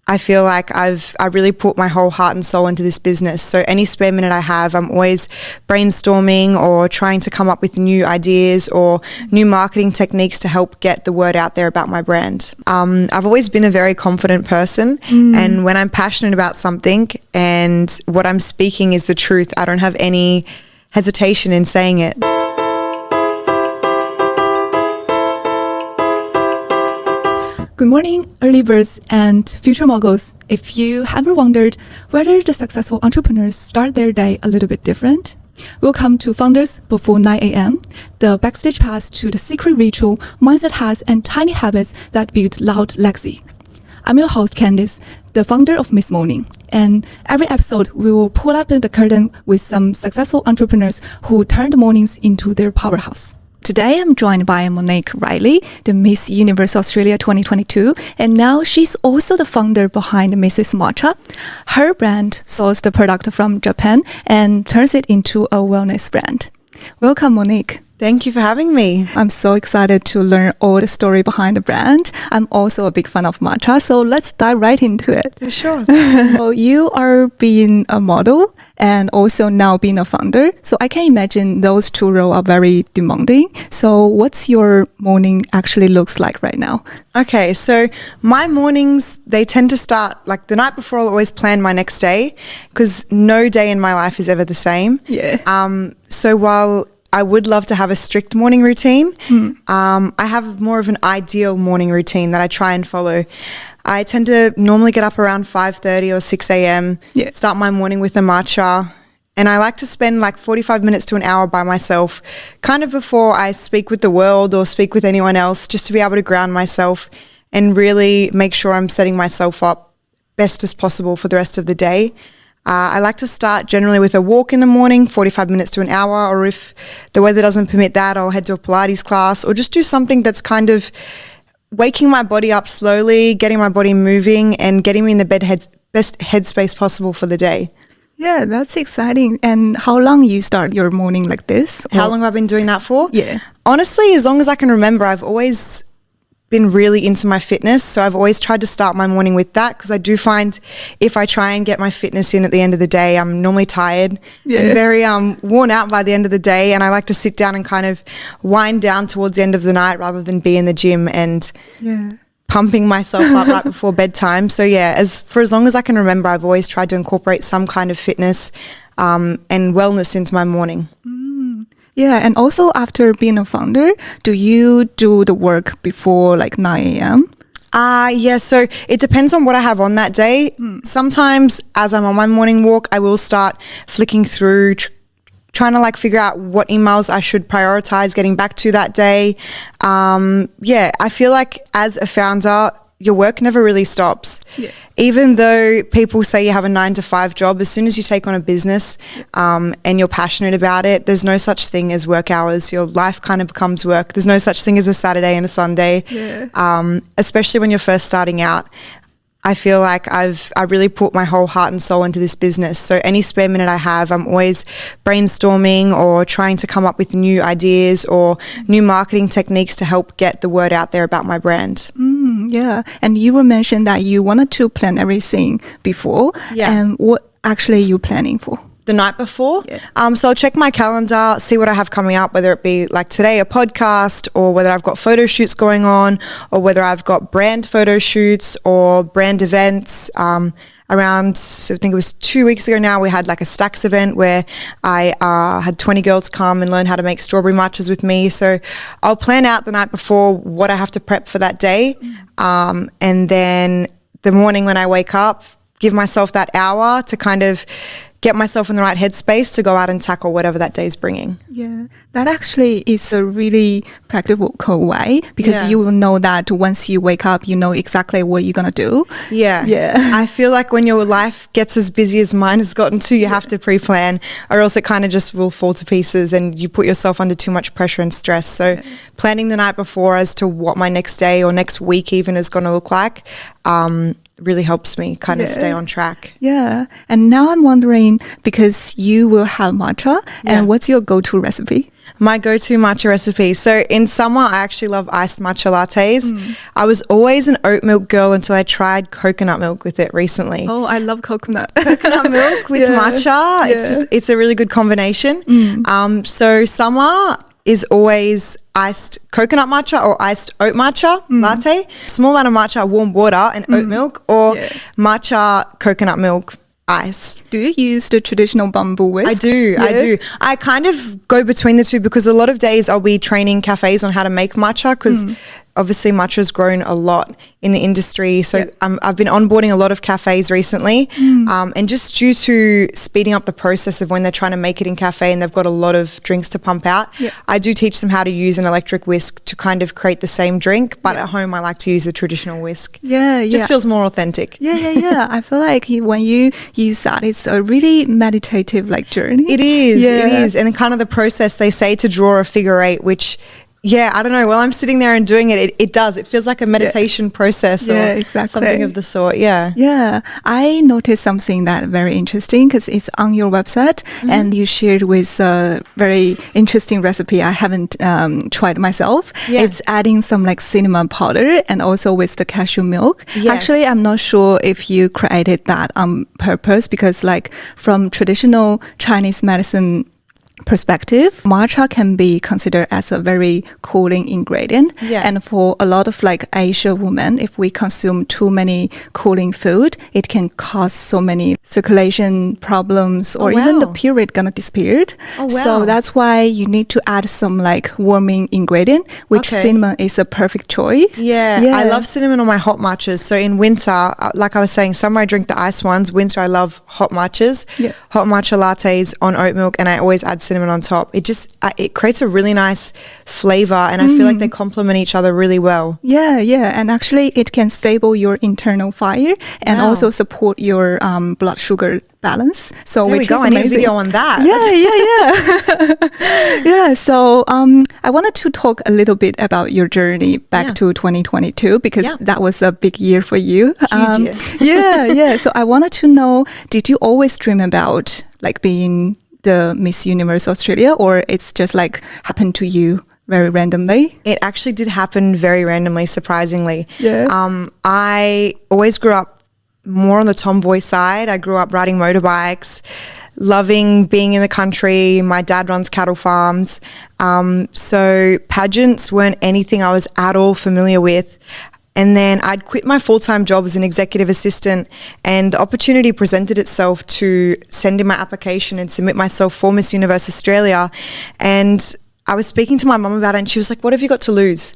I feel like I really put my whole heart and soul into this business. So any spare minute I have, I'm always brainstorming or trying to come up with new ideas or new marketing techniques to help get the word out there about my brand. I've always been a very confident person, and when I'm passionate about something and what I'm speaking is the truth, I don't have any hesitation in saying it. Good morning, early birds and future moguls. If you ever wondered whether the successful entrepreneurs start their day a little bit different, welcome to Founders Before 9 a.m., the backstage pass to the secret ritual, mindset hacks, and tiny habits that build loud legacy. I'm your host, Candice, the founder of Miss Morning. And every episode, we will pull up the curtain with some successful entrepreneurs who turned mornings into their powerhouse. Today, I'm joined by Monique Riley, the Miss Universe Australia 2022, and now she's also the founder behind Mrs Matcha. Her brand sources the product from Japan and turns it into a wellness brand. Welcome, Monique. Thank you for having me. I'm so excited to learn all the story behind the brand. I'm also a big fan of matcha, so let's dive right into it. For sure. So you are being a model and also now being a founder. So I can imagine those two roles are very demanding. So what's your morning actually looks like right now? Okay, so my mornings, they tend to start, like the night before I'll always plan my next day because no day in my life is ever the same. Yeah. So while I would love to have a strict morning routine, I have more of an ideal morning routine that I try and follow. I tend to normally get up around 5:30 or 6 a.m., start my morning with a matcha, and I like to spend like 45 minutes to an hour by myself, kind of before I speak with the world or speak with anyone else, just to be able to ground myself and really make sure I'm setting myself up best as possible for the rest of the day. I like to start generally with a walk in the morning, 45 minutes to an hour, or if the weather doesn't permit that, I'll head to a Pilates class or just do something that's kind of waking my body up slowly, getting my body moving and getting me in the best headspace possible for the day. Yeah, that's exciting. And how long you start your morning like this? How long have I been doing that for? Yeah. Honestly, as long as I can remember, I've always been really into my fitness, so I've always tried to start my morning with that because I do find if I try and get my fitness in at the end of the day, I'm normally tired and very worn out by the end of the day, and I like to sit down and kind of wind down towards the end of the night rather than be in the gym and pumping myself up right before bedtime. So for as long as I can remember, I've always tried to incorporate some kind of fitness and wellness into my morning. Yeah, and also after being a founder, do you do the work before like 9 a.m.? So it depends on what I have on that day. Sometimes as I'm on my morning walk, I will start flicking through, trying to like figure out what emails I should prioritize getting back to that day. I feel like as a founder, your work never really stops. Yeah. Even though people say you have a 9-to-5 job, as soon as you take on a business and you're passionate about it, there's no such thing as work hours. Your life kind of becomes work. There's no such thing as a Saturday and a Sunday, especially when you're first starting out. I feel like I really put my whole heart and soul into this business. So any spare minute I have, I'm always brainstorming or trying to come up with new ideas or new marketing techniques to help get the word out there about my brand. Yeah, and you were mentioned that you wanted to plan everything before. Yeah. And what actually are you planning for? The night before. Yeah. So I'll check my calendar, see what I have coming up, whether it be like today a podcast or whether I've got photo shoots going on or whether I've got brand photo shoots or brand events. Around, I think it was 2 weeks ago now, we had like a Stacks event where I had 20 girls come and learn how to make strawberry matchas with me. So I'll plan out the night before what I have to prep for that day. And then the morning when I wake up, give myself that hour to kind of get myself in the right headspace to go out and tackle whatever that day is bringing. Yeah, that actually is a really practical way because you will know that once you wake up, you know exactly what you're going to do. Yeah. I feel like when your life gets as busy as mine has gotten to, you have to pre-plan or else it kind of just will fall to pieces and you put yourself under too much pressure and stress. So planning the night before as to what my next day or next week even is going to look like, really helps me kind of stay on track. Yeah. And now I'm wondering, because you will have matcha, and what's your go-to recipe? My go-to matcha recipe. So in summer, I actually love iced matcha lattes. I was always an oat milk girl until I tried coconut milk with it recently. Oh, I love coconut. Coconut milk with matcha. It's a really good combination. So summer is always iced coconut matcha or iced oat matcha latte. Small amount of matcha, warm water and oat milk, or matcha coconut milk ice. Do you use the traditional bamboo whisk? I do. I kind of go between the two because a lot of days I'll be training cafes on how to make matcha because obviously matcha has grown a lot in the industry. So I've been onboarding a lot of cafes recently and just due to speeding up the process of when they're trying to make it in cafe and they've got a lot of drinks to pump out, I do teach them how to use an electric whisk to kind of create the same drink. But at home I like to use the traditional whisk. Just feels more authentic. I feel like when you use that, it's a really meditative like journey. It is. And kind of the process they say to draw a figure eight, which I don't know. While I'm sitting there and doing it, it does. It feels like a meditation process or exactly. something of the sort. I noticed something that very interesting because it's on your website and you shared with a very interesting recipe I haven't tried myself. It's adding some like cinnamon powder and also with the cashew milk. Actually, I'm not sure if you created that on purpose because like from traditional Chinese medicine perspective, matcha can be considered as a very cooling ingredient. And for a lot of like Asia women, if we consume too many cooling food, it can cause so many circulation problems or even the period gonna disappear. So that's why you need to add some like warming ingredient, which cinnamon is a perfect choice. I love cinnamon on my hot matchas. So in winter, like I was saying, summer I drink the ice ones. Winter I love hot matchas, hot matcha lattes on oat milk, and I always add cinnamon on top. It just it creates a really nice flavor and I feel like they complement each other really well. And actually it can stable your internal fire and also support your blood sugar balance. So there we go. I need a video on that. So I wanted to talk a little bit about your journey back to 2022 because that was a big year for you. Huge year. So I wanted to know, did you always dream about like being the Miss Universe Australia, or it's just like happened to you very randomly? It actually did happen very randomly, surprisingly. I always grew up more on the tomboy side. I grew up riding motorbikes, loving being in the country. My dad runs cattle farms. So pageants weren't anything I was at all familiar with. And then I'd quit my full-time job as an executive assistant and the opportunity presented itself to send in my application and submit myself for Miss Universe Australia. And I was speaking to my mum about it and she was like, what have you got to lose?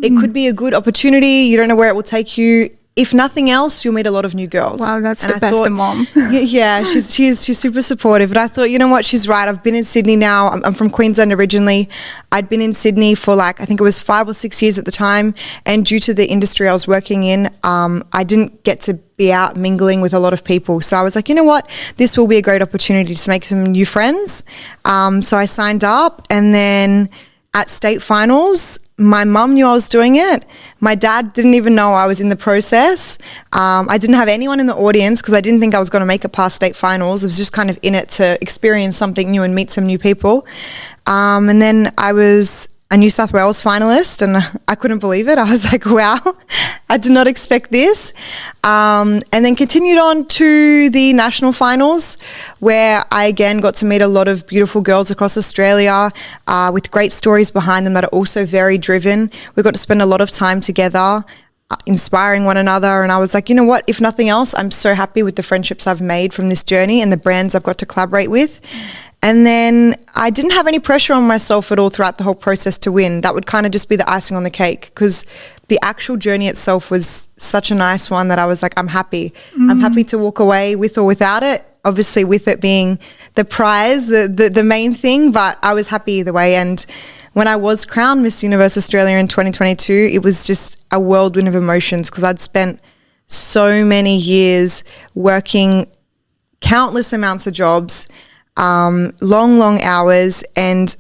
It could be a good opportunity. You don't know where it will take you. If nothing else, you'll meet a lot of new girls. Wow, that's the best mom. She's super supportive. But I thought, you know what, she's right. I've been in Sydney now. I'm from Queensland originally. I'd been in Sydney for like, I think it was 5 or 6 years at the time. And due to the industry I was working in, I didn't get to be out mingling with a lot of people. So I was like, you know what, this will be a great opportunity to make some new friends. So I signed up and then at state finals, my mum knew I was doing it. My dad didn't even know I was in the process. I didn't have anyone in the audience because I didn't think I was going to make it past state finals. I was just kind of in it to experience something new and meet some new people. And then I was a New South Wales finalist and I couldn't believe it. I was like, wow, I did not expect this. And then continued on to the national finals where I again got to meet a lot of beautiful girls across Australia with great stories behind them that are also very driven. We got to spend a lot of time together, inspiring one another. And I was like, you know what, if nothing else, I'm so happy with the friendships I've made from this journey and the brands I've got to collaborate with. And then I didn't have any pressure on myself at all throughout the whole process to win. That would kind of just be the icing on the cake because the actual journey itself was such a nice one that I was like, I'm happy. I'm happy to walk away with or without it. Obviously with it being the prize, the main thing, but I was happy either way. And when I was crowned Miss Universe Australia in 2022, it was just a whirlwind of emotions because I'd spent so many years working countless amounts of jobs, long hours, and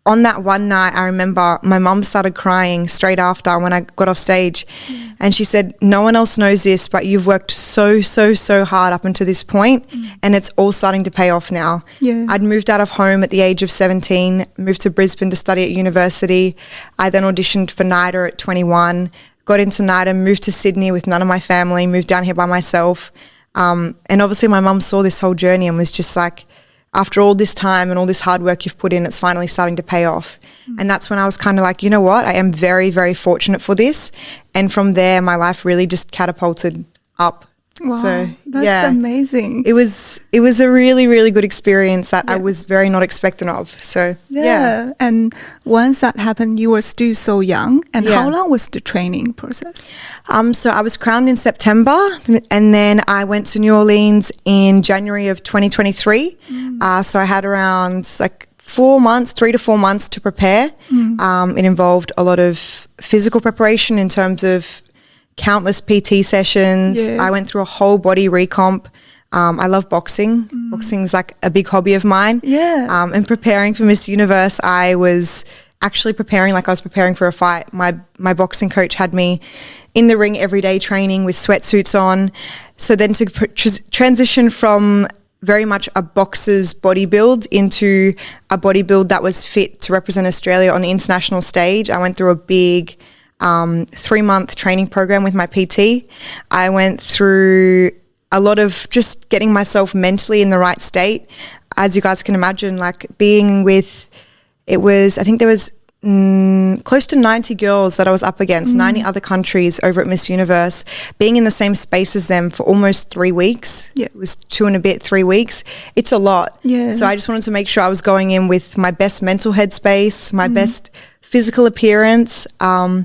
on that one night, I remember my mum started crying straight after when I got off stage. And she said, no one else knows this, but you've worked so hard up until this point, and it's all starting to pay off now. Yeah. I'd moved out of home at the age of 17, moved to Brisbane to study at university. I then auditioned for NIDA at 21, got into NIDA, moved to Sydney with none of my family, moved down here by myself. And obviously my mum saw this whole journey and was just like, after all this time and all this hard work you've put in, it's finally starting to pay off. And that's when I was kind of like, you know what, I am very, very fortunate for this. And from there, my life really just catapulted up. Wow, So, that's amazing. It was a really, really good experience that I was very not expecting of. So, yeah. And once that happened, you were still so young. And how long was the training process? So I was crowned in September, and then I went to New Orleans in January of 2023. So I had around like 3 to 4 months to prepare. It involved a lot of physical preparation in terms of countless PT sessions. I went through a whole body recomp. I love boxing. Boxing's like a big hobby of mine. And preparing for Miss Universe, I was actually preparing like I was preparing for a fight. My boxing coach had me in the ring every day training with sweatsuits on. So then to transition from very much a boxer's body build into a body build that was fit to represent Australia on the international stage, I went through a big 3-month training program with my PT. I went through a lot of just getting myself mentally in the right state. As you guys can imagine, like being with, I think there was close to 90 girls that I was up against, 90 other countries over at Miss Universe, being in the same space as them for almost 3 weeks. It was 2 and a bit, 3 weeks. It's a lot. So I just wanted to make sure I was going in with my best mental headspace, my best physical appearance. 3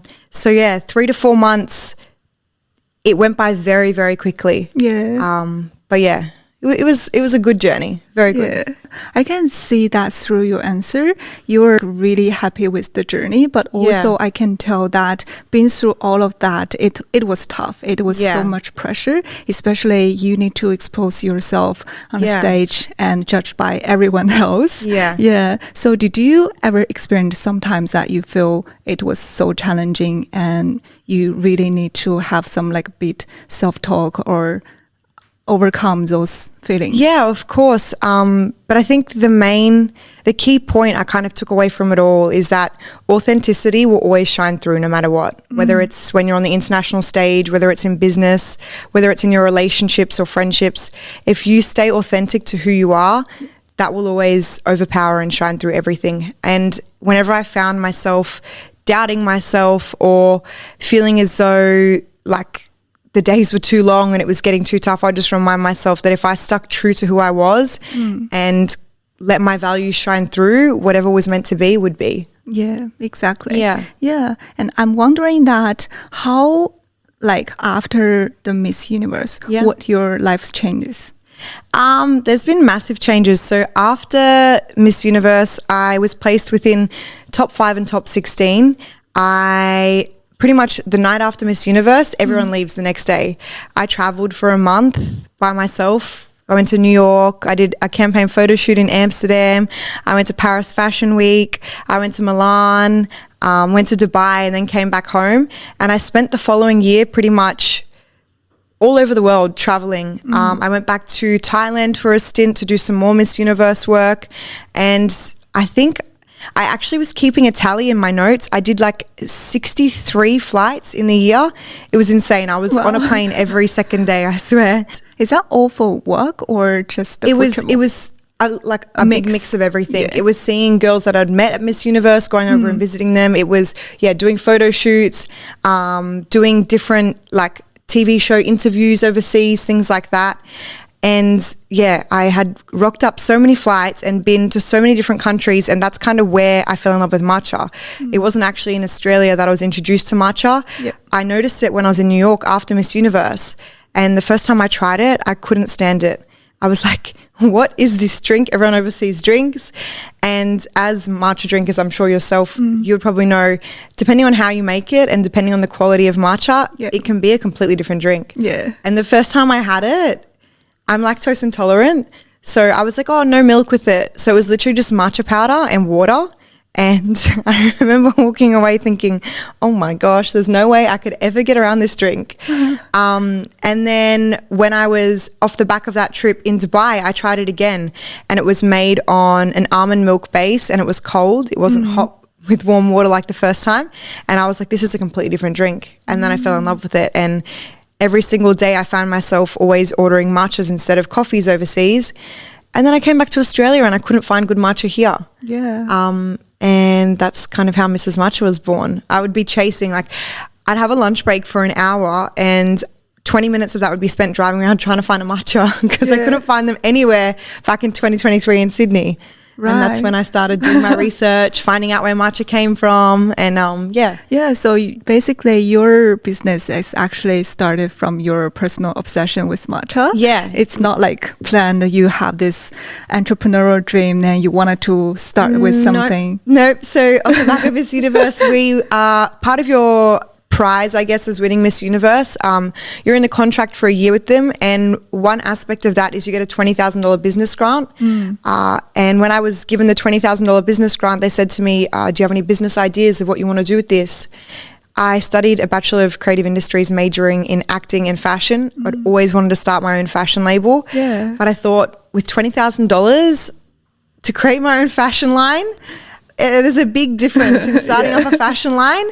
to 4 months, it went by very, very quickly. But yeah, it was a good journey. Very good. I can see that through your answer. You were really happy with the journey, but also I can tell that being through all of that, it was tough. It was so much pressure, especially you need to expose yourself on the stage and judged by everyone else. So did you ever experience sometimes that you feel it was so challenging and you really need to have some like bit self-talk or overcome those feelings? Yeah, of course. But I think the key point I kind of took away from it all is that authenticity will always shine through no matter what, whether it's when you're on the international stage, whether it's in business, whether it's in your relationships or friendships. If you stay authentic to who you are, that will always overpower and shine through everything. And whenever I found myself doubting myself or feeling as though like the days were too long and it was getting too tough, I just remind myself that if I stuck true to who I was and let my values shine through, whatever was meant to be would be. Yeah, exactly. Yeah. And I'm wondering that how, like after the Miss Universe, what your life changes? There's been massive changes. So after Miss Universe, I was placed within top 5 and top 16. Pretty much the night after Miss Universe, everyone leaves the next day. I traveled for a month by myself. I went to New York. I did a campaign photo shoot in Amsterdam. I went to Paris Fashion Week. I went to Milan, went to Dubai, and then came back home. And I spent the following year pretty much all over the world traveling. I went back to Thailand for a stint to do some more Miss Universe work. And I think I actually was keeping a tally in my notes. I did like 63 flights in the year. It was insane. I was on a plane every second day, I swear. Is that all for work or just It was like a big mix of everything. It was seeing girls that I'd met at Miss Universe, going over and visiting them. It was, doing photo shoots, doing different like TV show interviews overseas, things like that. And I had rocked up so many flights and been to so many different countries, and that's kind of where I fell in love with matcha. It wasn't actually in Australia that I was introduced to matcha. I noticed it when I was in New York after Miss Universe, and the first time I tried it, I couldn't stand it. I was like, what is this drink everyone overseas drinks? And as matcha drinkers, I'm sure yourself, you would probably know, depending on how you make it and depending on the quality of matcha, it can be a completely different drink. And the first time I had it, I'm lactose intolerant, so I was like, oh, no milk with it. So it was literally just matcha powder and water, And I remember walking away thinking, oh my gosh, there's no way I could ever get around this drink. And then when I was off the back of that trip in Dubai, I tried it again, and it was made on an almond milk base, and it was cold. It wasn't hot with warm water like the first time. And I was like, this is a completely different drink. And then I fell in love with it. And every single day I found myself always ordering matchas instead of coffees overseas. And then I came back to Australia and I couldn't find good matcha here. Yeah. And that's kind of how Mrs Matcha was born. I would be chasing, like, I'd have a lunch break for an hour and 20 minutes of that would be spent driving around trying to find a matcha because I couldn't find them anywhere back in 2023 in Sydney. Right. And that's when I started doing my research, finding out where matcha came from, and Yeah, so basically your business is actually started from your personal obsession with matcha. Yeah. It's not like planned, you have this entrepreneurial dream and you wanted to start with something. Nope. So on the back of Miss Universe, we are part of your prize, I guess, is winning Miss Universe. You're in a contract for a year with them, and one aspect of that is you get a $20,000 business grant. And when I was given the $20,000 business grant, they said to me, do you have any business ideas of what you want to do with this? I studied a Bachelor of Creative Industries majoring in acting and fashion. I'd always wanted to start my own fashion label. Yeah. But I thought with $20,000 to create my own fashion line, there's a big difference in starting up a fashion line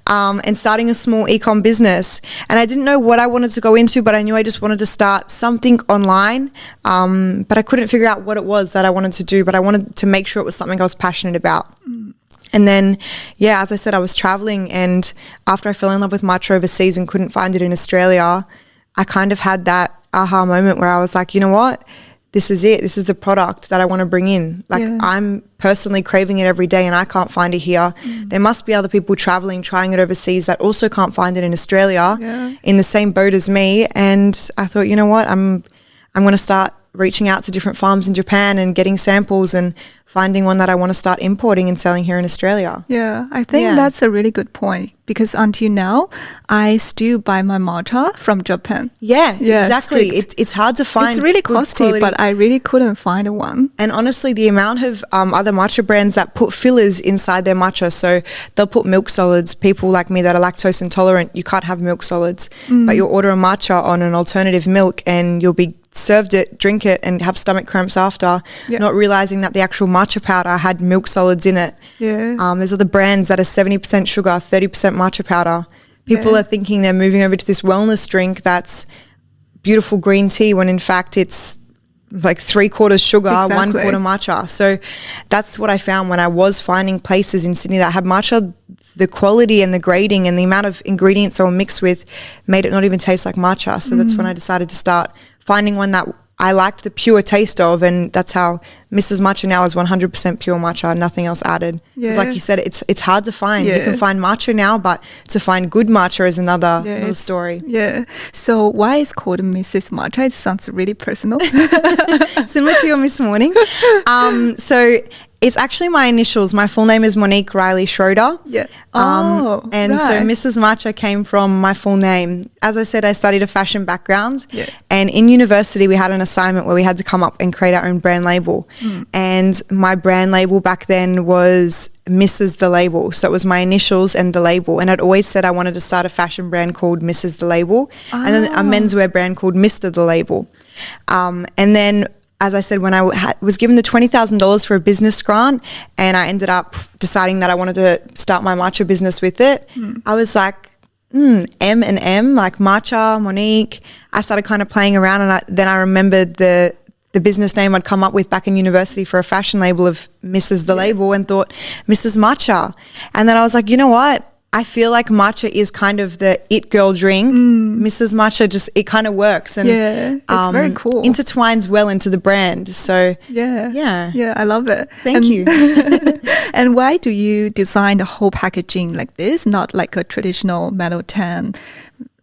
and starting a small e-com business. And I didn't know what I wanted to go into, but I knew I just wanted to start something online. But I couldn't figure out what it was that I wanted to do, but I wanted to make sure it was something I was passionate about. And then, yeah, as I said, I was traveling, and after I fell in love with matcha overseas and couldn't find it in Australia, I kind of had that aha moment where I was like, you know what? This is it. This is the product that I want to bring in. Like, I'm personally craving it every day and I can't find it here. There must be other people traveling, trying it overseas that also can't find it in Australia in the same boat as me. And I thought, you know what? I'm going to start reaching out to different farms in Japan and getting samples and finding one that I want to start importing and selling here in Australia. Yeah, I think that's a really good point, because until now, I still buy my matcha from Japan. Yeah, exactly. It's hard to find. It's really costly, but I really couldn't find one. And honestly, the amount of other matcha brands that put fillers inside their matcha, so they'll put milk solids. People like me that are lactose intolerant, you can't have milk solids, but you'll order a matcha on an alternative milk and you'll be served it, drink it, and have stomach cramps after, not realizing that the actual matcha powder had milk solids in it. There's other brands that are 70% sugar, 30% matcha powder. People are thinking they're moving over to this wellness drink that's beautiful green tea, when in fact it's like 3/4 sugar, 1/4 matcha. So that's what I found when I was finding places in Sydney that had matcha. The quality and the grading and the amount of ingredients they were mixed with made it not even taste like matcha. So that's when I decided to start finding one that I liked the pure taste of, and that's how Mrs Matcha now is 100% pure matcha, nothing else added. Because like you said, it's hard to find. You can find matcha now, but to find good matcha is another story. Yeah. So why is it called Mrs Matcha? It sounds really personal. Similar to your Miss Morning. So it's actually my initials. My full name is Monique Riley Schroeder. Yeah. So Mrs Matcha came from my full name. As I said, I studied a fashion background. Yeah. And in university, we had an assignment where we had to come up and create our own brand label. And my brand label back then was Mrs The Label. So it was my initials and the label. And I'd always said I wanted to start a fashion brand called Mrs The Label. And then a menswear brand called Mr The Label. And then, as I said, when I was given the $20,000 for a business grant and I ended up deciding that I wanted to start my matcha business with it, I was like, M and M, like matcha, Monique. I started kind of playing around, and then I remembered the business name I'd come up with back in university for a fashion label of Mrs. The Label, and thought Mrs. Matcha. And then I was like, you know what? I feel like matcha is kind of the it girl drink. Mrs. Matcha it kind of works, and it's very cool. Intertwines well into the brand. So yeah, I love it. Thank you. And why do you design the whole packaging like this, not like a traditional metal tin,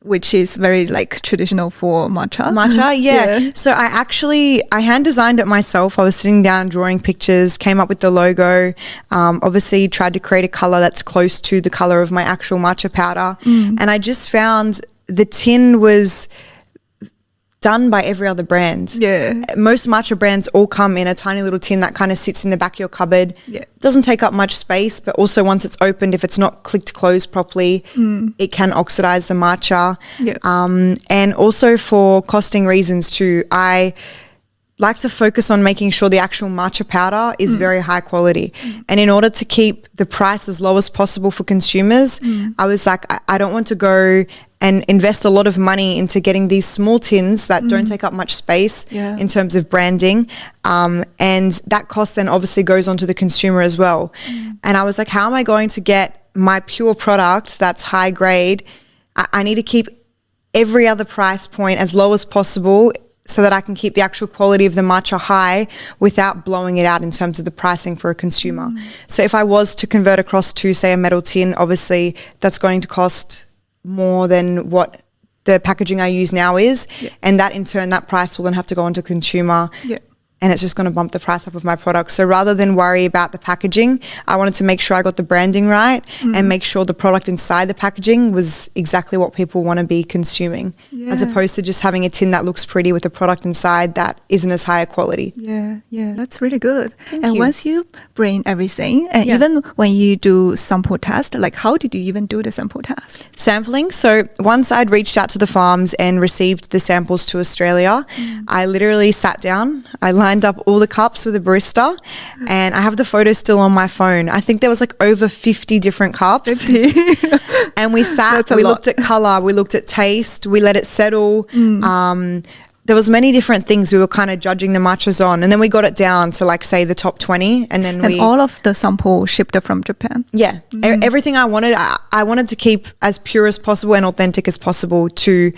which is very like traditional for matcha? Yeah. So I hand designed it myself. I was sitting down drawing pictures, came up with the logo, obviously tried to create a color that's close to the color of my actual matcha powder. And I just found the tin was done by every other brand. Yeah. Most matcha brands all come in a tiny little tin that kind of sits in the back of your cupboard. Yeah. Doesn't take up much space, but also once it's opened, if it's not clicked closed properly, it can oxidize the matcha. Yeah. And also for costing reasons too, I like to focus on making sure the actual matcha powder is very high quality. And in order to keep the price as low as possible for consumers, I was like, I don't want to go and invest a lot of money into getting these small tins that don't take up much space in terms of branding. And that cost then obviously goes on to the consumer as well. And I was like, how am I going to get my pure product that's high grade? I need to keep every other price point as low as possible so that I can keep the actual quality of the matcha high without blowing it out in terms of the pricing for a consumer. So if I was to convert across to, say, a metal tin, obviously that's going to cost more than what the packaging I use now is. And that in turn, that price will then have to go on to consumer. And it's just going to bump the price up of my product. So rather than worry about the packaging, I wanted to make sure I got the branding right and make sure the product inside the packaging was exactly what people want to be consuming, as opposed to just having a tin that looks pretty with a product inside that isn't as high a quality. Yeah, that's really good. Thank and you. once you bring everything, and even when you do sample test, like how did you even do the sample test? Sampling. So once I'd reached out to the farms and received the samples to Australia, I literally sat down, I lined up all the cups with a barista, and I have the photos still on my phone. I think there was like over 50 different cups. 50. And we sat, we looked at color, we looked at taste, we let it settle. There was many different things we were kind of judging the matchas on, and then we got it down to like say the top 20, and then and all of the sample shipped from Japan. Everything I wanted to keep as pure as possible and authentic as possible to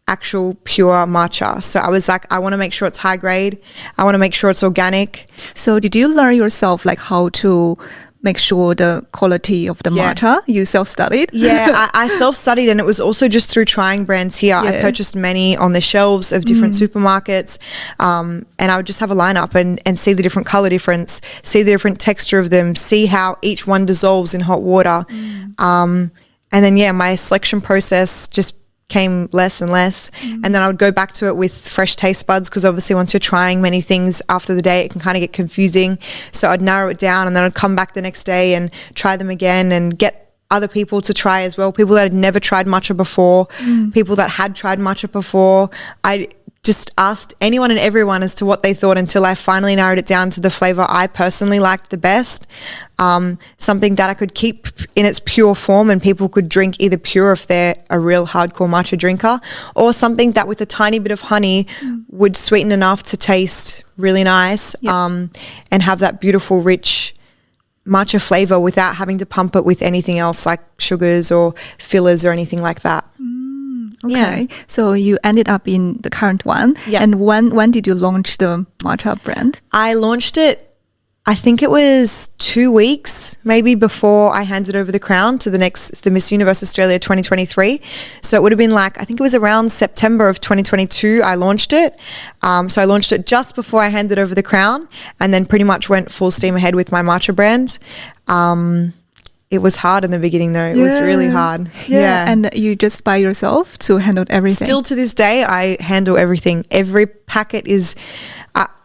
actual pure matcha. So I was like, I want to make sure it's high grade. I want to make sure it's organic. So did you learn yourself like how to make sure the quality of the matcha? You self-studied? I self-studied, and it was also just through trying brands here. I purchased many on the shelves of different supermarkets, and I would just have a lineup and see the different color difference, see the different texture of them, see how each one dissolves in hot water. And then, my selection process just came less and less, and then I would go back to it with fresh taste buds, because obviously once you're trying many things after the day, it can kind of get confusing. So I'd narrow it down, and then I'd come back the next day and try them again and get other people to try as well, people that had never tried matcha before, people that had tried matcha before. I just asked anyone and everyone as to what they thought until I finally narrowed it down to the flavor I personally liked the best. Something that I could keep in its pure form and people could drink either pure if they're a real hardcore matcha drinker, or something that with a tiny bit of honey would sweeten enough to taste really nice, and have that beautiful, rich matcha flavor without having to pump it with anything else like sugars or fillers or anything like that. Okay, so you ended up in the current one. And when did you launch the matcha brand? I launched it, I think it was 2 weeks maybe before I handed over the crown to the Miss Universe Australia 2023. So it would have been like, I think it was around September of 2022 I launched it. So I launched it just before I handed over the crown, and then pretty much went full steam ahead with my matcha brand. It was hard in the beginning though. It was really hard. And you just by yourself to handle everything? Still to this day, I handle everything. Every packet is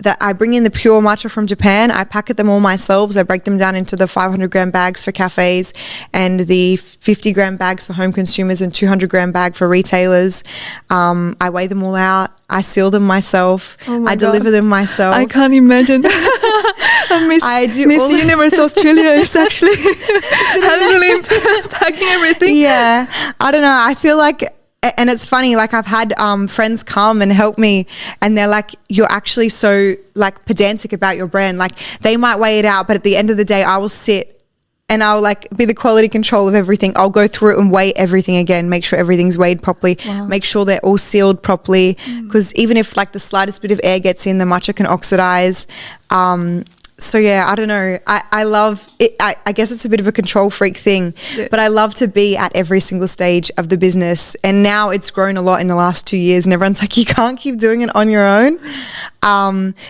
that I bring in the pure matcha from Japan. I packet them all myself. I break them down into the 500 gram bags for cafes and the 50 gram bags for home consumers and 200 gram bag for retailers. I weigh them all out. I seal them myself. I deliver them myself. I can't imagine. Miss Universe Australia is actually handling, packing everything. I don't know. I feel like, and it's funny, like I've had friends come and help me, and they're like, you're actually so like pedantic about your brand. Like they might weigh it out, but at the end of the day, I will sit and I'll like be the quality control of everything. I'll go through it and weigh everything again, make sure everything's weighed properly, make sure they're all sealed properly. Because even if like the slightest bit of air gets in, the matcha can oxidize. So I don't know. I love it. I guess it's a bit of a control freak thing, but I love to be at every single stage of the business. And now it's grown a lot in the last 2 years, and everyone's like, you can't keep doing it on your own.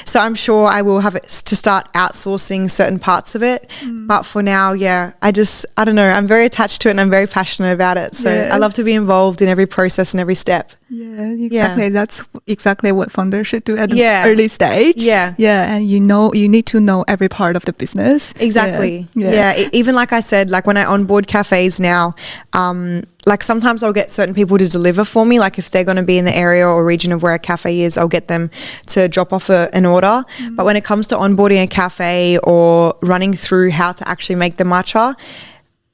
So I'm sure I will have it to start outsourcing certain parts of it. But for now, I don't know. I'm very attached to it and I'm very passionate about it. So I love to be involved in every process and every step. Yeah, exactly. That's exactly what founders should do at the Yeah. early stage. Yeah. Yeah, and you need to know every part of the business. Exactly. Yeah. Even like I said, like when I onboard cafes now, like sometimes I'll get certain people to deliver for me. Like if they're going to be in the area or region of where a cafe is, I'll get them to drop off an order. But when it comes to onboarding a cafe or running through how to actually make the matcha,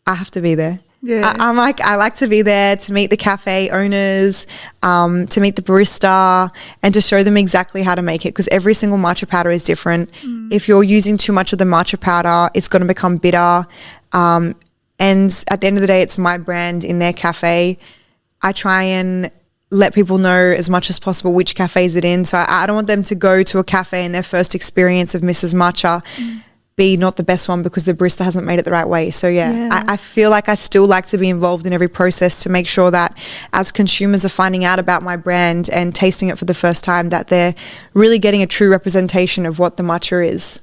I have to be there. Yeah. I like to be there to meet the cafe owners, to meet the barista, and to show them exactly how to make it, because every single matcha powder is different. If you're using too much of the matcha powder, it's going to become bitter. And at the end of the day, it's my brand in their cafe. I try and let people know as much as possible which cafe is it in. So I don't want them to go to a cafe and their first experience of Mrs Matcha be not the best one because the barista hasn't made it the right way. So I feel like I still like to be involved in every process to make sure that as consumers are finding out about my brand and tasting it for the first time, that they're really getting a true representation of what the matcha is.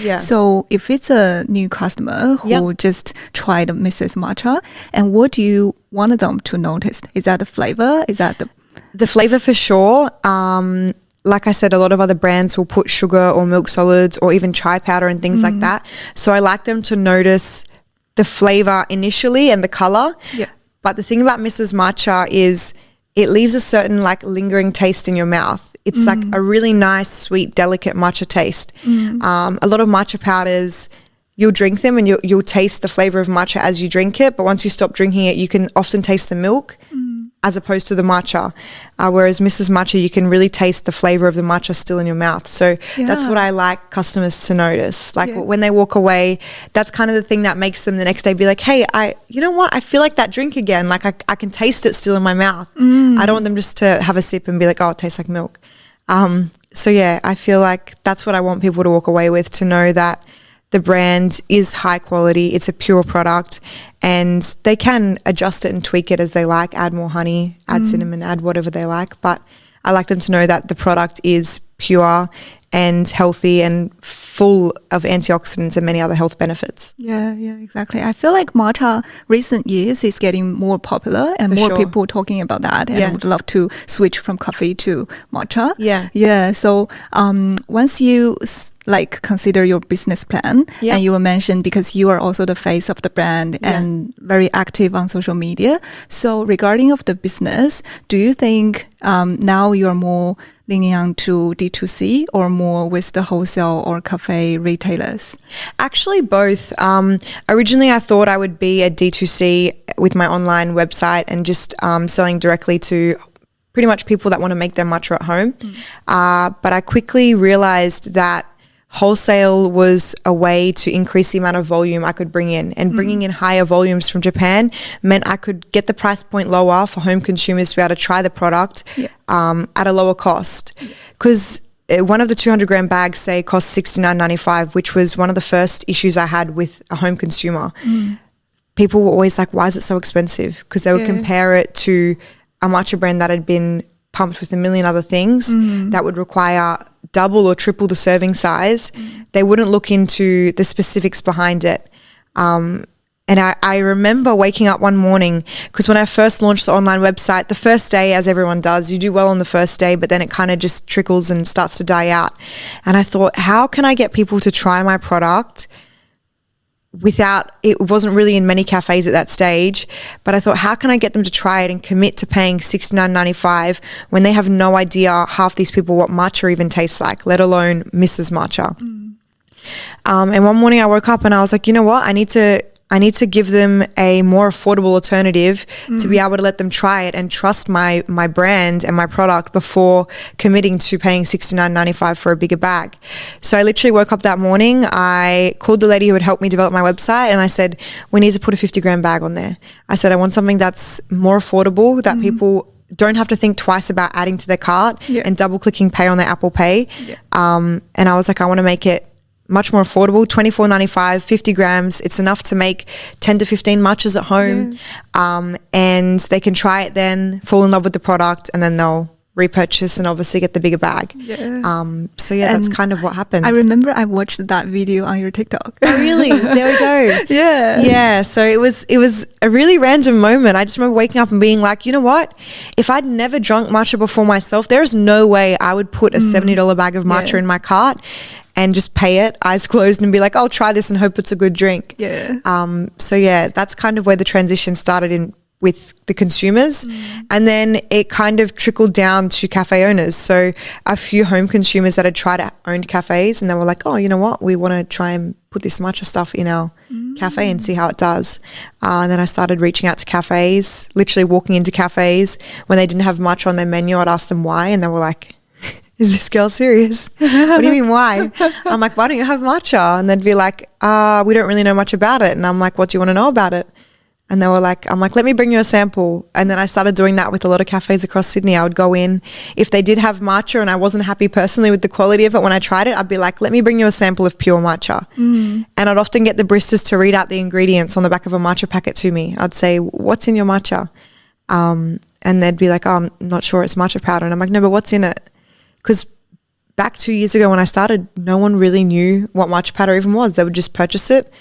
Yeah. So if it's a new customer who just tried Mrs. Matcha, and what do you want them to notice? Is that the flavor? Is that the flavor for sure? Like I said, a lot of other brands will put sugar or milk solids or even chai powder and things like that. So I like them to notice the flavor initially and the color. Yeah. But the thing about Mrs. Matcha is it leaves a certain like lingering taste in your mouth. It's like a really nice, sweet, delicate matcha taste. A lot of matcha powders, you'll drink them and you'll taste the flavor of matcha as you drink it. But once you stop drinking it, you can often taste the milk as opposed to the matcha. Whereas Mrs. Matcha, you can really taste the flavor of the matcha still in your mouth. So that's what I like customers to notice. Like when they walk away, that's kind of the thing that makes them the next day be like, hey, you know what? I feel like that drink again. Like I can taste it still in my mouth. I don't want them just to have a sip and be like, oh, it tastes like milk. So yeah, I feel like that's what I want people to walk away with, to know that the brand is high quality, it's a pure product, and they can adjust it and tweak it as they like, add more honey, add cinnamon, add whatever they like. But I like them to know that the product is pure and healthy and full of antioxidants and many other health benefits. Yeah, exactly. I feel like matcha recent years is getting more popular and For more sure. people talking about that, and would love to switch from coffee to matcha. Yeah. So once you consider your business plan, and you were mentioned because you are also the face of the brand and very active on social media. So regarding of the business, do you think now you are more leaning on to D2C or more with the wholesale or cafe retailers? Actually, both. Originally, I thought I would be a D2C with my online website and just selling directly to pretty much people that want to make their matcha at home. But I quickly realized that wholesale was a way to increase the amount of volume I could bring in, and bringing in higher volumes from Japan meant I could get the price point lower for home consumers to be able to try the product at a lower cost. Because one of the 200 gram bags, say, cost $69.95, which was one of the first issues I had with a home consumer. People were always like, why is it so expensive? Because they would compare it to a matcha brand that had been pumped with a million other things that would require double or triple the serving size. They wouldn't look into the specifics behind it. And I remember waking up one morning, because when I first launched the online website, the first day, as everyone does, you do well on the first day, but then it kind of just trickles and starts to die out. And I thought, how can I get people to try my product without, it wasn't really in many cafes at that stage, but I thought, how can I get them to try it and commit to paying $69.95 when they have no idea, half these people, what matcha even tastes like, let alone Mrs. Matcha. And one morning I woke up and I was like, you know what, I need to give them a more affordable alternative to be able to let them try it and trust my brand and my product before committing to paying $69.95 for a bigger bag. So I literally woke up that morning, I called the lady who had helped me develop my website, and I said, we need to put a 50 gram bag on there. I said, I want something that's more affordable, that people don't have to think twice about adding to their cart and double clicking pay on their Apple Pay. And I was like, I want to make it much more affordable, $24.95, 50 grams. It's enough to make 10 to 15 matchas at home. And they can try it then, fall in love with the product, and then they'll repurchase and obviously get the bigger bag. So yeah, that's kind of what happened. I remember I watched that video on your TikTok. Oh, really? There we go. Yeah. So it was a really random moment. I just remember waking up and being like, you know what? If I'd never drunk matcha before myself, there's no way I would put a $70 bag of matcha in my cart and just pay it, eyes closed, and be like, I'll try this and hope it's a good drink. So yeah, that's kind of where the transition started with the consumers. And then it kind of trickled down to cafe owners. So a few home consumers that had tried to own cafes, and they were like, oh, you know what? We want to try and put this matcha stuff in our cafe and see how it does. And then I started reaching out to cafes, literally walking into cafes. When they didn't have matcha on their menu, I'd ask them why, and they were like, is this girl serious? What do you mean why? I'm like, why don't you have matcha? And they'd be like, we don't really know much about it. And I'm like, what do you want to know about it? And they were like, I'm like, let me bring you a sample. And then I started doing that with a lot of cafes across Sydney. I would go in, if they did have matcha and I wasn't happy personally with the quality of it when I tried it, I'd be like, let me bring you a sample of pure matcha. And I'd often get the baristas to read out the ingredients on the back of a matcha packet to me. I'd say, what's in your matcha? And they'd be like, oh, I'm not sure, it's matcha powder. And I'm like, no, but what's in it? Because back 2 years ago when I started, no one really knew what matcha powder even was. They would just purchase it,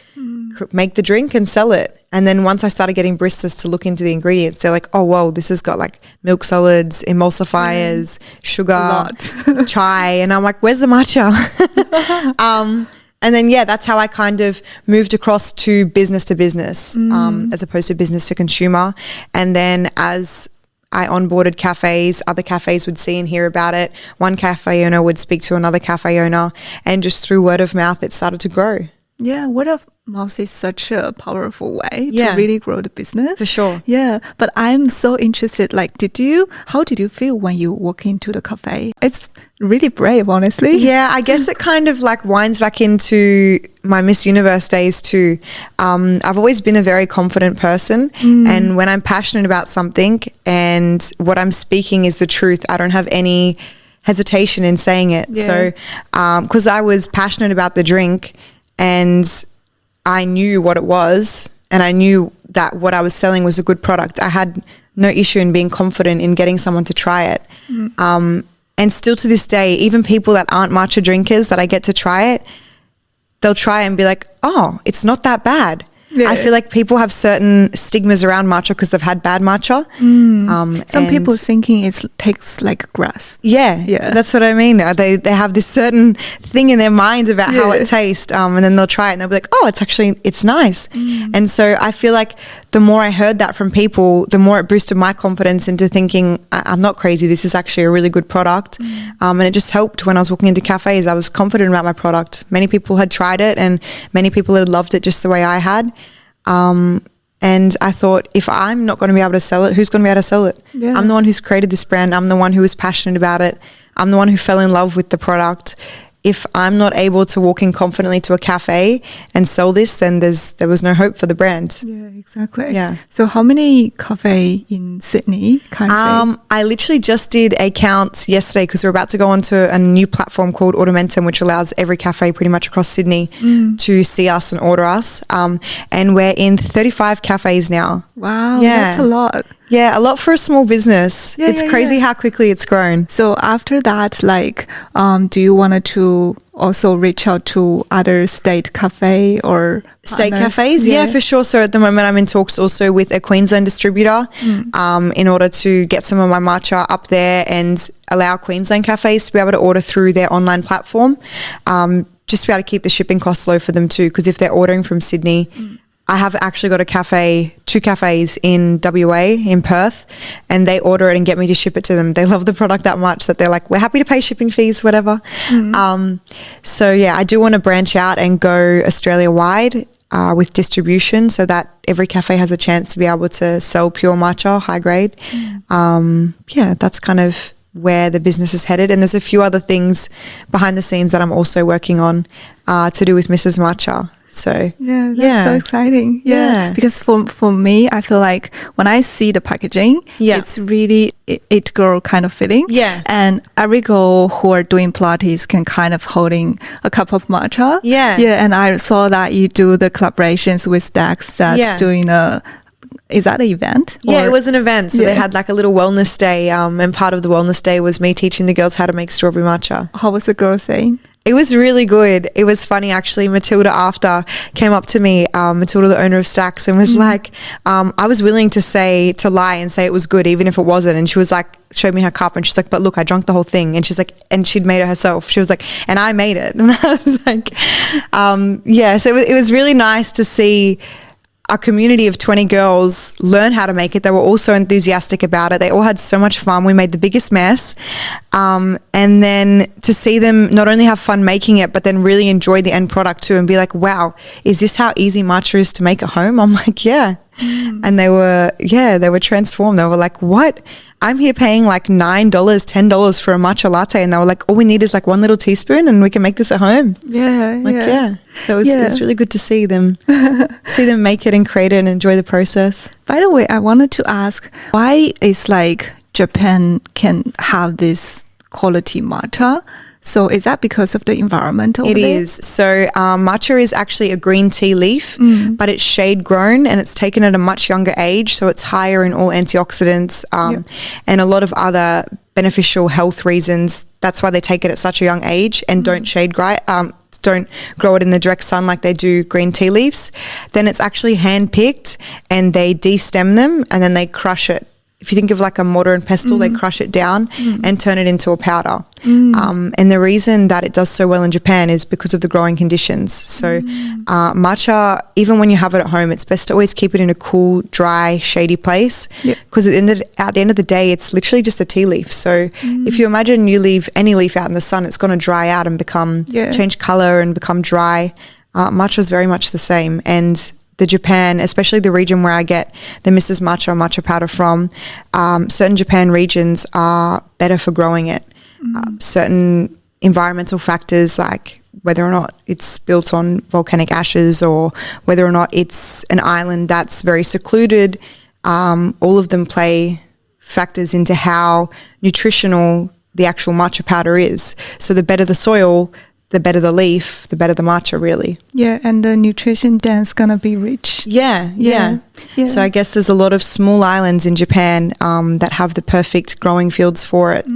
make the drink and sell it. And then once I started getting baristas to look into the ingredients, they're like, oh, whoa, this has got like milk solids, emulsifiers, sugar, chai. And I'm like, where's the matcha? And then, yeah, that's how I kind of moved across to business, as opposed to business to consumer. And then as I onboarded cafes, other cafes would see and hear about it. One cafe owner would speak to another cafe owner, and just through word of mouth, it started to grow. Yeah, word of mouth is such a powerful way to really grow the business. For sure. Yeah, but I'm so interested, like, how did you feel when you walk into the cafe? It's really brave, honestly. Yeah, I guess it kind of like winds back into my Miss Universe days too. I've always been a very confident person, and when I'm passionate about something and what I'm speaking is the truth, I don't have any hesitation in saying it. So, because I was passionate about the drink, and I knew what it was, and I knew that what I was selling was a good product, I had no issue in being confident in getting someone to try it. And still to this day, even people that aren't matcha drinkers that I get to try it, they'll try and be like, oh, it's not that bad. I feel like people have certain stigmas around matcha because they've had bad matcha. Some people thinking it tastes like grass. Yeah, that's what I mean. They have this certain thing in their mind about how it tastes, and then they'll try it and they'll be like, oh, it's nice. And so I feel like the more I heard that from people, the more it boosted my confidence into thinking, I'm not crazy, this is actually a really good product. And it just helped when I was walking into cafes. I was confident about my product. Many people had tried it and many people had loved it just the way I had. And I thought, if I'm not going to be able to sell it, who's going to be able to sell it? I'm the one who's created this brand. I'm the one who was passionate about it. I'm the one who fell in love with the product. If I'm not able to walk in confidently to a cafe and sell this, then there was no hope for the brand. Yeah, exactly. Yeah. So how many cafe in Sydney currently? I literally just did a count yesterday because we're about to go onto a new platform called Automentum, which allows every cafe pretty much across Sydney to see us and order us. And we're in 35 cafes now. Wow, that's a lot. Yeah, a lot for a small business. It's crazy how quickly it's grown. So after that, like, do you want to also reach out to other state cafe or state partners? cafes? Yeah, for sure. So at the moment I'm in talks also with a Queensland distributor in order to get some of my matcha up there and allow Queensland cafes to be able to order through their online platform, just to be able to keep the shipping costs low for them too, because if they're ordering from Sydney, I have actually got two cafes in WA, in Perth, and they order it and get me to ship it to them. They love the product that much that they're like, we're happy to pay shipping fees, whatever. So yeah, I do want to branch out and go Australia-wide with distribution so that every cafe has a chance to be able to sell pure matcha, high grade. Yeah, that's kind of where the business is headed. And there's a few other things behind the scenes that I'm also working on to do with Mrs Matcha. So that's so exciting. Because for me, I feel like when I see the packaging, it's really it girl kind of feeling. And every girl who are doing Pilates can kind of holding a cup of matcha. And I saw that you do the collaborations with Dax that's doing a is that an event? Yeah, it was an event. So they Yeah. had like a little wellness day, and part of the wellness day was me teaching the girls how to make strawberry matcha. How was the girl saying? It was really good. It was funny, actually. Matilda after came up to me, Matilda, the owner of Stacks, and was like, I was willing to lie and say it was good, even if it wasn't. And she was like, showed me her cup, and she's like, but look, I drank the whole thing. And she's like, and she'd made it herself. She was like, and I made it. And I was like, yeah. So it was really nice to see a community of 20 girls learn how to make it. They were all so enthusiastic about it. They all had so much fun. We made the biggest mess. And then to see them not only have fun making it, but then really enjoy the end product too and be like, wow, is this how easy matcha is to make at home? I'm like, yeah. And they were transformed. They were like, what? I'm here paying like $9, $10 for a matcha latte. And they were like, all we need is like one little teaspoon and we can make this at home. Yeah. Like, yeah. So it was really good to see them make it and create it and enjoy the process. By the way, I wanted to ask, why is like Japan can have this quality matcha? So is that because of the environment over there? It is. So matcha is actually a green tea leaf, but it's shade grown and it's taken at a much younger age. So it's higher in all antioxidants and a lot of other beneficial health reasons. That's why they take it at such a young age and don't don't grow it in the direct sun like they do green tea leaves. Then it's actually hand-picked and they de-stem them and then they crush it. If you think of like a mortar and pestle, they crush it down and turn it into a powder. And the reason that it does so well in Japan is because of the growing conditions. So matcha, even when you have it at home, it's best to always keep it in a cool, dry, shady place because at the end of the day, it's literally just a tea leaf. So if you imagine you leave any leaf out in the sun, it's going to dry out and change color and become dry. Matcha is very much the same. And the Japan, especially the region where I get the Mrs Matcha powder from, certain Japan regions are better for growing it. Certain environmental factors like whether or not it's built on volcanic ashes or whether or not it's an island that's very secluded, all of them play factors into how nutritional the actual matcha powder is. So the better the soil, the better the leaf, the better the matcha, really. Yeah, and the nutrition density going to be rich. Yeah. So I guess there's a lot of small islands in Japan that have the perfect growing fields for it.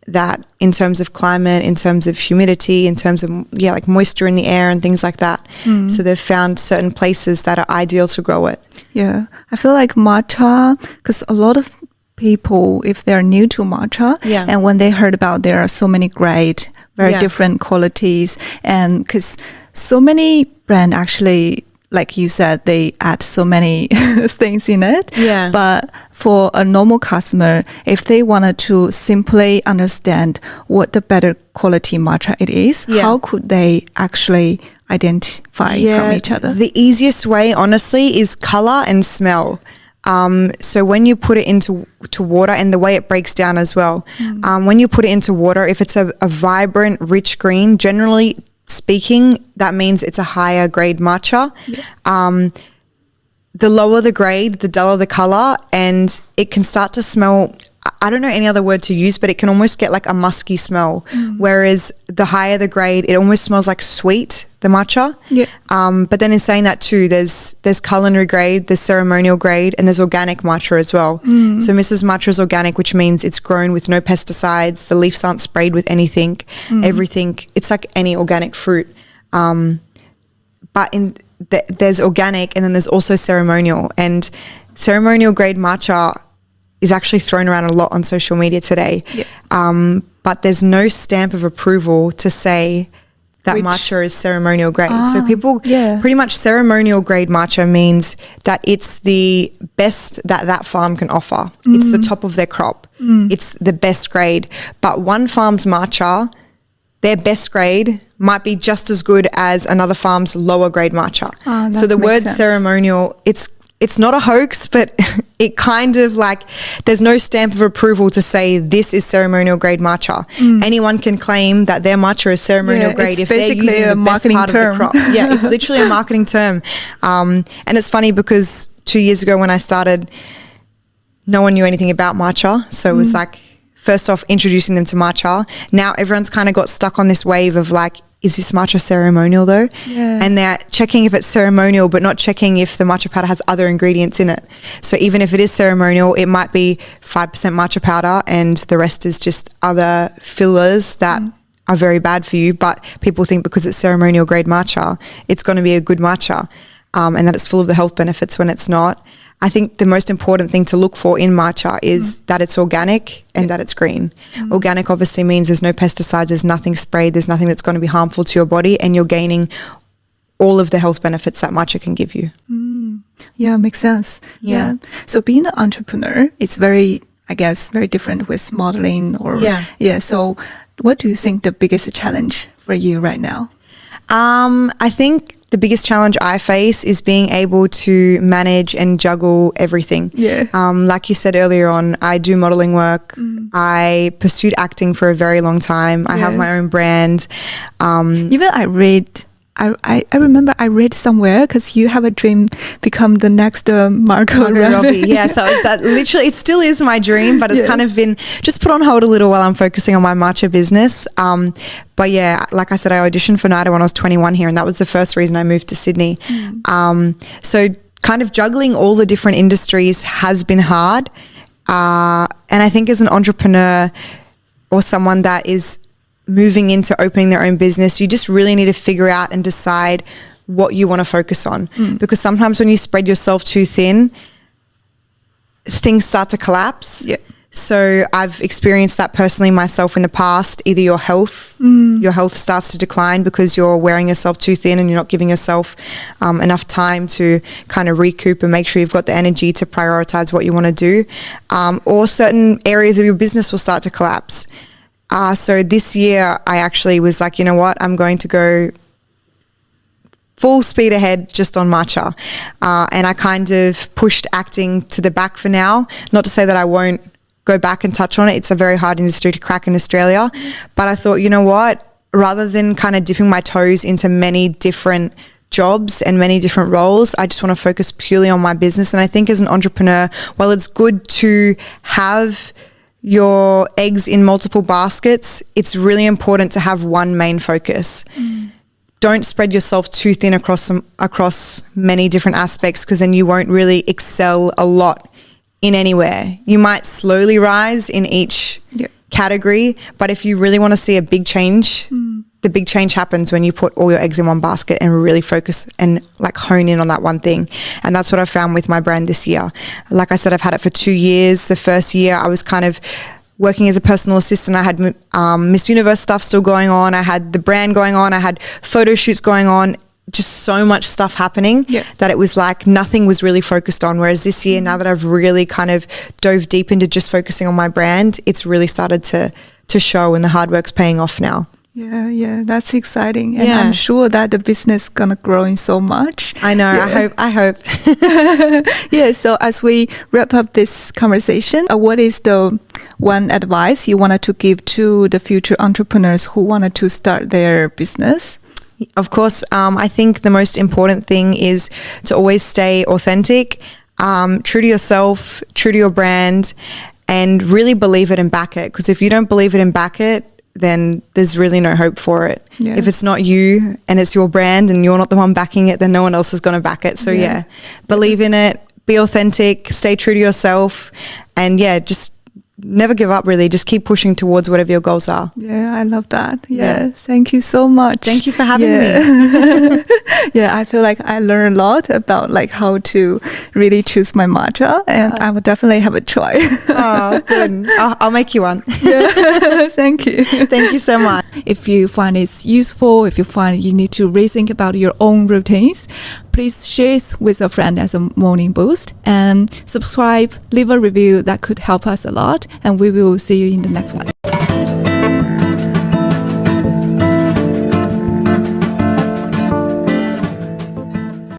That in terms of climate, in terms of humidity, in terms of, like moisture in the air and things like that. So they've found certain places that are ideal to grow it. Yeah, I feel like matcha, because a lot of people, if they're new to matcha, and when they heard about there are so many great, very different qualities, and because so many brand actually, like you said, they add so many things in it. Yeah. But for a normal customer, if they wanted to simply understand what the better quality matcha it is, how could they actually identify from each other? The easiest way, honestly, is color and smell. So when you put it into water and the way it breaks down as well, when you put it into water, if it's a vibrant, rich green, generally speaking, that means it's a higher grade matcha. The lower the grade, the duller the color, and it can start to smell, I don't know any other word to use, but it can almost get like a musky smell. Whereas the higher the grade, it almost smells like sweet, the matcha. But then in saying that too, there's culinary grade, there's ceremonial grade, and there's organic matcha as well. So Mrs Matcha is organic, which means it's grown with no pesticides. The leaves aren't sprayed with anything, everything. It's like any organic fruit. But there's organic, and then there's also ceremonial. And ceremonial grade matcha is actually thrown around a lot on social media today. But there's no stamp of approval to say that matcha is ceremonial grade. So people, pretty much ceremonial grade matcha means that it's the best that farm can offer. It's the top of their crop. It's the best grade. But one farm's matcha, their best grade might be just as good as another farm's lower grade matcha. So the word ceremonial, it's not a hoax, but it kind of like, there's no stamp of approval to say this is ceremonial grade matcha. Anyone can claim that their matcha is ceremonial grade if they're using the best part of the crop. It's literally a marketing term. And it's funny because 2 years ago when I started, no one knew anything about matcha. So it was like first off introducing them to matcha. Now everyone's kind of got stuck on this wave of like, is this matcha ceremonial though? Yeah. And they're checking if it's ceremonial, but not checking if the matcha powder has other ingredients in it. So even if it is ceremonial, it might be 5% matcha powder and the rest is just other fillers that are very bad for you. But people think because it's ceremonial grade matcha, it's going to be a good matcha, and that it's full of the health benefits when it's not. I think the most important thing to look for in matcha is that it's organic and that it's green. Organic obviously means there's no pesticides, there's nothing sprayed, there's nothing that's going to be harmful to your body, and you're gaining all of the health benefits that matcha can give you. Yeah, makes sense. Yeah. So being an entrepreneur, it's very, I guess, very different with modeling or so what do you think the biggest challenge for you right now? I think the biggest challenge I face is being able to manage and juggle everything. Yeah. Like you said earlier on, I do modeling work. I pursued acting for a very long time. I have my own brand. Even I remember I read somewhere because you have a dream become the next Margot Robbie. Yes, that literally, it still is my dream, but it's kind of been just put on hold a little while I'm focusing on my matcha business. But yeah, like I said, I auditioned for NIDA when I was 21 here, and that was the first reason I moved to Sydney. So kind of juggling all the different industries has been hard. And I think as an entrepreneur or someone that is moving into opening their own business, you just really need to figure out and decide what you want to focus on. Because sometimes when you spread yourself too thin, things start to collapse. Yeah. So I've experienced that personally myself in the past. Either your health starts to decline because you're wearing yourself too thin and you're not giving yourself enough time to kind of recoup and make sure you've got the energy to prioritize what you want to do. Or certain areas of your business will start to collapse. So this year I actually was like, you know what, I'm going to go full speed ahead just on matcha. And I kind of pushed acting to the back for now. Not to say that I won't go back and touch on it. It's a very hard industry to crack in Australia. But I thought, you know what, rather than kind of dipping my toes into many different jobs and many different roles, I just want to focus purely on my business. And I think as an entrepreneur, while it's good to have your eggs in multiple baskets, it's really important to have one main focus. Don't spread yourself too thin across many different aspects, because then you won't really excel a lot in anywhere. You might slowly rise in each category, but if you really want to see a big change, the big change happens when you put all your eggs in one basket and really focus and like hone in on that one thing. And that's what I found with my brand this year. Like I said, I've had it for 2 years. The first year I was kind of working as a personal assistant. I had Miss Universe stuff still going on. I had the brand going on. I had photo shoots going on. Just so much stuff happening that it was like nothing was really focused on. Whereas this year, now that I've really kind of dove deep into just focusing on my brand, it's really started to show, and the hard work's paying off now. Yeah, that's exciting. And I'm sure that the business gonna grow in so much. I know, I hope. So as we wrap up this conversation, what is the one advice you wanted to give to the future entrepreneurs who wanted to start their business? Of course, I think the most important thing is to always stay authentic, true to yourself, true to your brand, and really believe it and back it. Because if you don't believe it and back it, then there's really no hope for it. Yeah. If it's not you and it's your brand and you're not the one backing it, then no one else is going to back it. So believe in it, be authentic, stay true to yourself, and just never give up, really. Just keep pushing towards whatever your goals are. Yeah, I love that. Yeah. Thank you so much. Thank you for having me. I feel like I learned a lot about like how to really choose my matcha, and I will definitely have a try. Oh, good. I'll make you one. Thank you. Thank you so much. If you find it's useful, if you find you need to rethink about your own routines, please share it with a friend as a morning boost, and subscribe, leave a review. That could help us a lot, and we will see you in the next one.